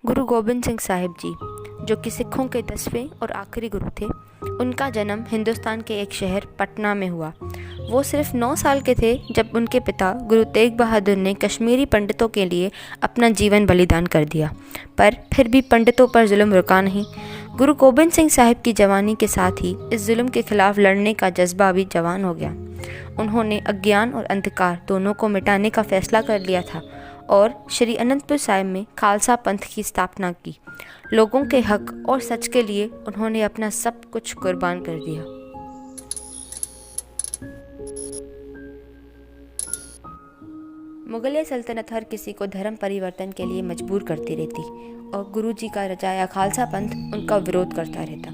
गुरु गोबिंद सिंह साहिब जी, जो कि सिखों के 10वें और आखिरी गुरु थे, उनका जन्म हिंदुस्तान के एक शहर पटना में हुआ। वो सिर्फ 9 साल के थे जब उनके पिता गुरु तेग बहादुर ने कश्मीरी पंडितों के लिए अपना जीवन बलिदान कर दिया, पर फिर भी पंडितों पर जुल्म रुका नहीं। गुरु गोबिंद सिंह साहिब की जवानी के साथ ही इस जुल्म के खिलाफ लड़ने का जज्बा भी जवान हो गया। उन्होंने अज्ञान और अंधकार दोनों को मिटाने का फैसला कर लिया था और श्री अनंतपुर साहिब में खालसा पंथ की स्थापना की। लोगों के हक और सच के लिए उन्होंने अपना सब कुछ कुर्बान कर दिया। मुगलिया सल्तनत हर किसी को धर्म परिवर्तन के लिए मजबूर करती रहती और गुरु जी का रचाया खालसा पंथ उनका विरोध करता रहता,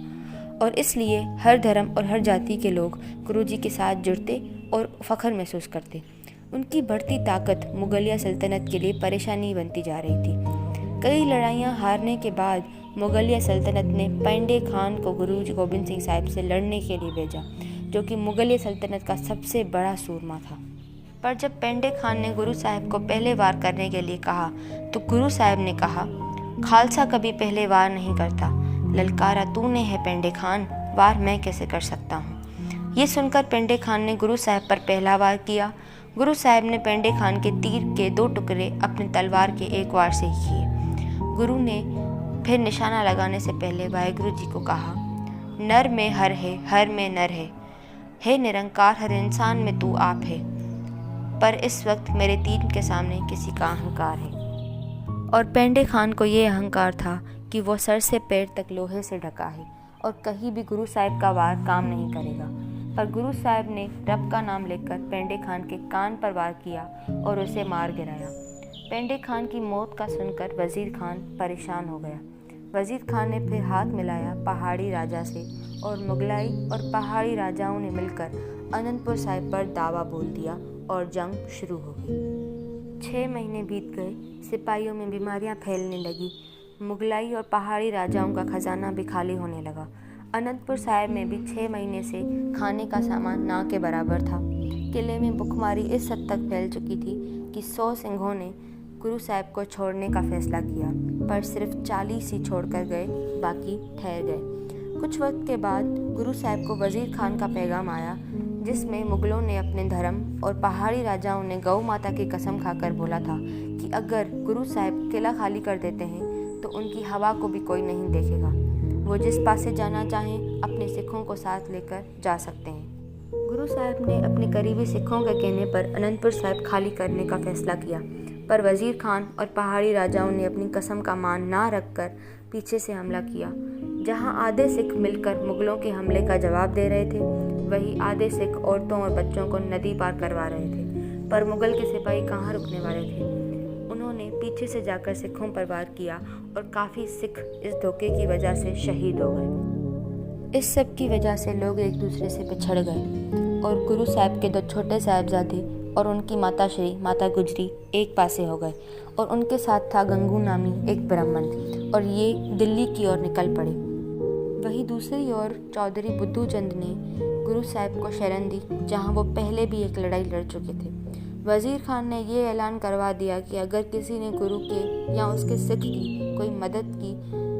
और इसलिए हर धर्म और हर जाति के लोग गुरु जी के साथ जुड़ते और फख्र महसूस करते। उनकी बढ़ती ताकत मुगलिया सल्तनत के लिए परेशानी बनती जा रही थी। कई लड़ाइयाँ हारने के बाद मुगलिया सल्तनत ने पेंडे खान को गुरु गोबिंद सिंह साहिब से लड़ने के लिए भेजा, जो कि मुगलिया सल्तनत का सबसे बड़ा सूरमा था। पर जब पेंडे खान ने गुरु साहिब को पहले वार करने के लिए कहा तो गुरु साहिब ने कहा, खालसा कभी पहले वार नहीं करता। ललकारा तूने है पेंडे खान, वार मैं कैसे कर सकता हूँ। ये सुनकर पेंडे खान ने गुरु साहिब पर पहला वार किया। गुरु साहिब ने पेंडे खान के तीर के 2 टुकड़े अपने तलवार के एक वार से ही किए। गुरु ने फिर निशाना लगाने से पहले वाहेगुरु जी को कहा, नर में हर है, हर में नर है। हे निरंकार, हर इंसान में तू आप है, पर इस वक्त मेरे तीर के सामने किसी का अहंकार है। और पेंडे खान को ये अहंकार था कि वो सर से पैर तक लोहे से ढका है और कहीं भी गुरु साहिब का वार काम नहीं करेगा। पर गुरु साहिब ने रब का नाम लेकर पेंडे खान के कान पर वार किया और उसे मार गिराया। पेंडे खान की मौत का सुनकर वजीर खान परेशान हो गया। वजीर खान ने फिर हाथ मिलाया पहाड़ी राजा से और मुगलाई और पहाड़ी राजाओं ने मिलकर अनंतपुर साहिब पर दावा बोल दिया और जंग शुरू हो गई। 6 महीने बीत गए, सिपाहियों में बीमारियां फैलने लगी। मुगलाई और पहाड़ी राजाओं का खजाना भी खाली होने लगा। अनंतपुर साहिब में भी 6 महीने से खाने का सामान ना के बराबर था। किले में भुखमरी इस हद तक फैल चुकी थी कि 100 सिंहों ने गुरु साहिब को छोड़ने का फैसला किया, पर सिर्फ 40 ही छोड़कर गए, बाकी ठहर गए। कुछ वक्त के बाद गुरु साहिब को वजीर खान का पैगाम आया, जिसमें मुगलों ने अपने धर्म और पहाड़ी राजाओं ने गौ माता की कसम खाकर बोला था कि अगर गुरु साहिब किला खाली कर देते हैं तो उनकी हवा को भी कोई नहीं देखेगा। वो जिस पासे जाना चाहें अपने सिखों को साथ लेकर जा सकते हैं। गुरु साहिब ने अपने करीबी सिखों के कहने पर अनंतपुर साहिब खाली करने का फैसला किया, पर वजीर खान और पहाड़ी राजाओं ने अपनी कसम का मान ना रखकर पीछे से हमला किया। जहां आधे सिख मिलकर मुगलों के हमले का जवाब दे रहे थे, वहीं आधे सिख औरतों और बच्चों को नदी पार करवा रहे थे। पर मुगल के सिपाही कहाँ रुकने वाले थे। उन्होंने पीछे से जाकर सिखों पर वार किया और काफ़ी सिख इस धोखे की वजह से शहीद हो गए। इस सब की वजह से लोग एक दूसरे से पिछड़ गए और गुरु साहिब के 2 छोटे साहिबजादे और उनकी माता श्री माता गुजरी एक पासे हो गए और उनके साथ था गंगू नामी एक ब्राह्मण, और ये दिल्ली की ओर निकल पड़े। वहीं दूसरी ओर चौधरी बुद्धू चंद ने गुरु साहिब को शरण दी, जहां वो पहले भी एक लड़ाई लड़ चुके थे। वजीर खान ने ये ऐलान करवा दिया कि अगर किसी ने गुरु के या उसके सिख की कोई मदद की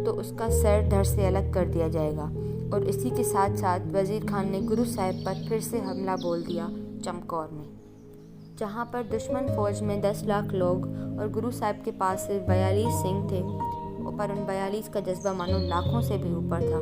तो उसका सर धड़ से अलग कर दिया जाएगा। और इसी के साथ साथ वजीर खान ने गुरु साहिब पर फिर से हमला बोल दिया चमकौर में, जहाँ पर दुश्मन फौज में 10 लाख लोग और गुरु साहिब के पास सिर्फ 42 सिंह थे, पर उन 42 का जज्बा मानो लाखों से भी ऊपर था।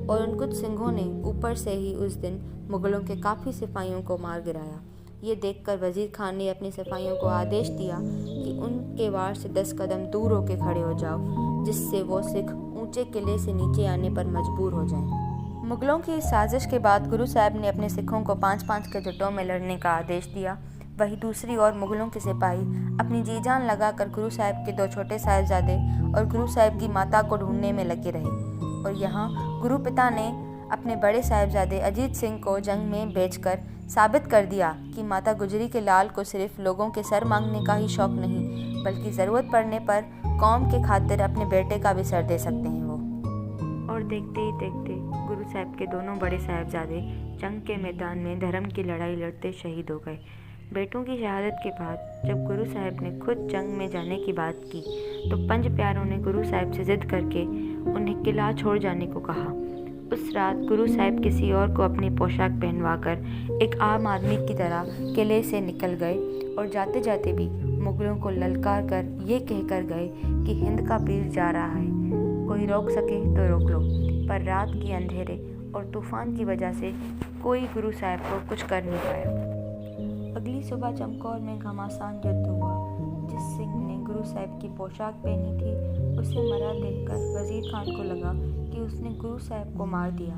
और उन कुछ सिंहों ने ऊपर से ही उस दिन मुगलों के काफ़ी सिपाहियों को मार गिराया। ये देखकर वजीर खान ने अपने सिपाहियों को आदेश दिया कि उनके वार से 10 कदम दूर होकर खड़े हो जाओ, जिससे वो सिख ऊंचे किले से नीचे आने पर मजबूर हो जाएं। मुगलों की इस साजिश के बाद गुरु साहिब ने अपने सिखों को 5-5 के जुटों में लड़ने का आदेश दिया। वहीं दूसरी ओर मुगलों के सिपाही अपनी जी जान लगाकर गुरु साहिब के 2 छोटे साहिबजादे और गुरु साहिब की माता को ढूंढने में लगे रहे। और यहाँ गुरु पिता ने अपने बड़े साहिबजादे अजीत सिंह को जंग में भेजकर साबित कर दिया कि माता गुजरी के लाल को सिर्फ लोगों के सर मांगने का ही शौक नहीं, बल्कि ज़रूरत पड़ने पर कौम के खातिर अपने बेटे का भी सर दे सकते हैं वो। और देखते ही देखते गुरु साहिब के दोनों बड़े साहिबजादे जंग के मैदान में धर्म की लड़ाई लड़ते शहीद हो गए। बेटों की शहादत के बाद जब गुरु साहब ने खुद जंग में जाने की बात की तो पंज प्यारों ने गुरु साहब से जिद करके उन्हें किला छोड़ जाने को कहा। उस रात गुरु साहब किसी और को अपनी पोशाक पहनवाकर एक आम आदमी की तरह किले से निकल गए और जाते जाते भी मुगलों को ललकार कर ये कहकर गए कि हिंद का पीर जा रहा है, कोई रोक सके तो रोक लो। पर रात के अंधेरे और तूफान की वजह से कोई गुरु साहब को कुछ कर नहीं पाया। अगली सुबह चमकौर में घमासान युद्ध हुआ। जिस सिंह ने गुरु साहब की पोशाक पहनी थी उसे मरा देखकर वजीर खान को लगा कि उसने गुरु साहब को मार दिया,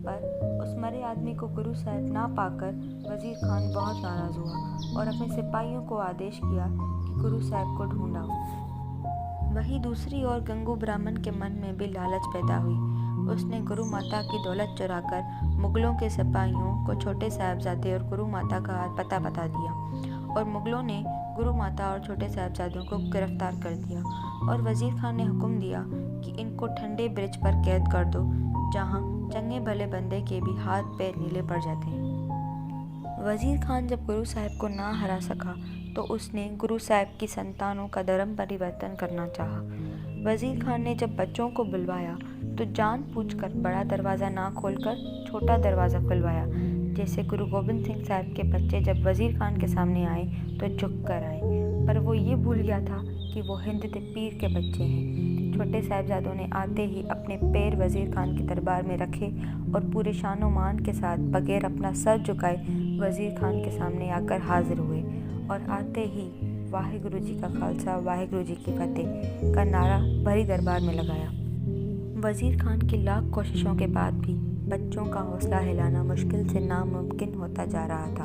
पर उस मरे आदमी को गुरु साहब ना पाकर वजीर खान बहुत नाराज हुआ और अपने सिपाहियों को आदेश किया कि गुरु साहब को ढूंढाओ। वहीं दूसरी ओर गंगू ब्राह्मण के मन में भी लालच पैदा हुई। उसने गुरु माता की दौलत चुराकर मुगलों के सिपाहियों को छोटे साहबजादे और गुरु माता का पता बता दिया और मुगलों ने गुरु माता और छोटे साहबजादों को गिरफ्तार कर दिया और वजीर खान ने हुक्म दिया कि इनको ठंडे ब्रिज पर कैद कर दो, जहां चंगे भले बंदे के भी हाथ पैर नीले पड़ जाते हैं। वजीर खान जब गुरु साहब को ना हरा सका तो उसने गुरु साहब की संतानों का धर्म परिवर्तन करना चाहा। वजीर खान ने जब बच्चों को बुलवाया तो जानबूझकर बड़ा दरवाज़ा ना खोलकर छोटा दरवाज़ा खुलवाया। जैसे गुरु गोबिंद सिंह साहब के बच्चे जब वजीर खान के सामने आए तो झुक कर आए, पर वो ये भूल गया था कि वो हिंद के पीर के बच्चे हैं। छोटे साहबजादों ने आते ही अपने पैर वजीर खान के दरबार में रखे और पूरे शानो मान के साथ बगैर अपना सर झुकाए वजीर खान के सामने आकर हाजिर हुए और आते ही वाहिगुरु जी का खालसा वाहिगुरु जी की फतेह का नारा भरी दरबार में लगाया। वजीर खान की लाख कोशिशों के बाद भी बच्चों का हौसला हिलाना मुश्किल से नामुमकिन होता जा रहा था।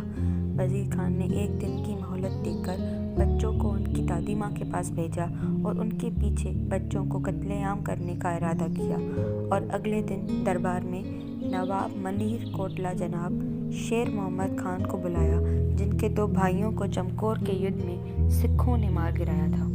वजीर खान ने एक दिन की मोहलत देकर बच्चों को उनकी दादी माँ के पास भेजा और उनके पीछे बच्चों को कत्लेआम करने का इरादा किया और अगले दिन दरबार में नवाब मनीर कोटला जनाब शेर मोहम्मद खान को बुलाया, जिनके दो भाइयों को चमकौर के युद्ध में सिखों ने मार गिराया था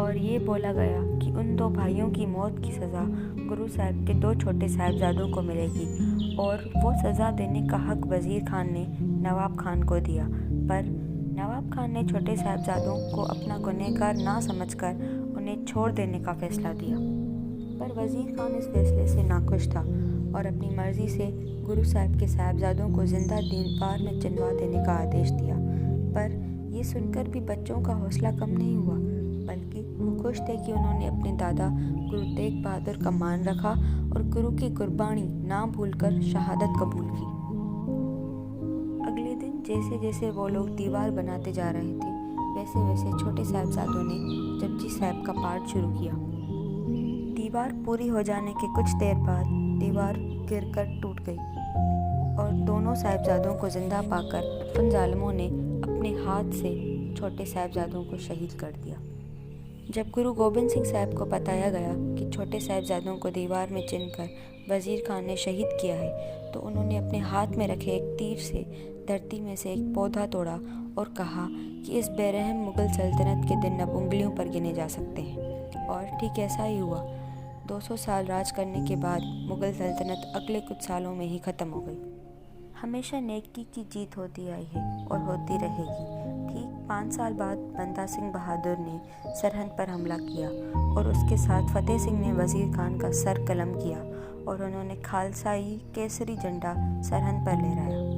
और ये बोला गया कि उन दो भाइयों की मौत की सज़ा गुरु साहब के दो छोटे साहबजादों को मिलेगी और वो सज़ा देने का हक वजीर खान ने नवाब खान को दिया। पर नवाब खान ने छोटे साहबजादों को अपना गुनहगार ना समझकर उन्हें छोड़ देने का फैसला दिया, पर वजीर खान इस फैसले से नाखुश था और अपनी मर्जी से गुरु साहब के साहबजादों को जिंदा दीवार में चिनवा देने का आदेश दिया। पर ये सुनकर भी बच्चों का हौसला कम नहीं हुआ, बल्कि वो खुश थे कि उन्होंने अपने दादा गुरु तेग बहादुर का मान रखा और गुरु की कुर्बानी ना भूलकर शहादत कबूल की। अगले दिन जैसे जैसे वो लोग दीवार बनाते जा रहे थे वैसे वैसे छोटे साहबजादों ने जपजी साहब का पाठ शुरू किया। दीवार पूरी हो जाने के कुछ देर बाद दीवार गिरकर टूट गई और दोनों साहबजादों को जिंदा पाकर उन जालिमों ने अपने हाथ से छोटे साहबजादों को शहीद कर दिया। जब गुरु गोबिंद सिंह साहब को बताया गया कि छोटे साहबजादों को दीवार में चिनकर वजीर खान ने शहीद किया है तो उन्होंने अपने हाथ में रखे एक तीर से धरती में से एक पौधा तोड़ा और कहा कि इस बेरहम मुगल सल्तनत के दिन अब उंगलियों पर गिने जा सकते हैं। और ठीक ऐसा ही हुआ। 200 साल राज करने के बाद मुगल सल्तनत अगले कुछ सालों में ही ख़त्म हो गई। हमेशा नेकी की जीत होती आई है और होती रहेगी। ठीक 5 साल बाद बंदा सिंह बहादुर ने सरहद पर हमला किया और उसके साथ फतेह सिंह ने वजीर खान का सर कलम किया और उन्होंने खालसाई केसरी झंडा सरहद पर लहराया।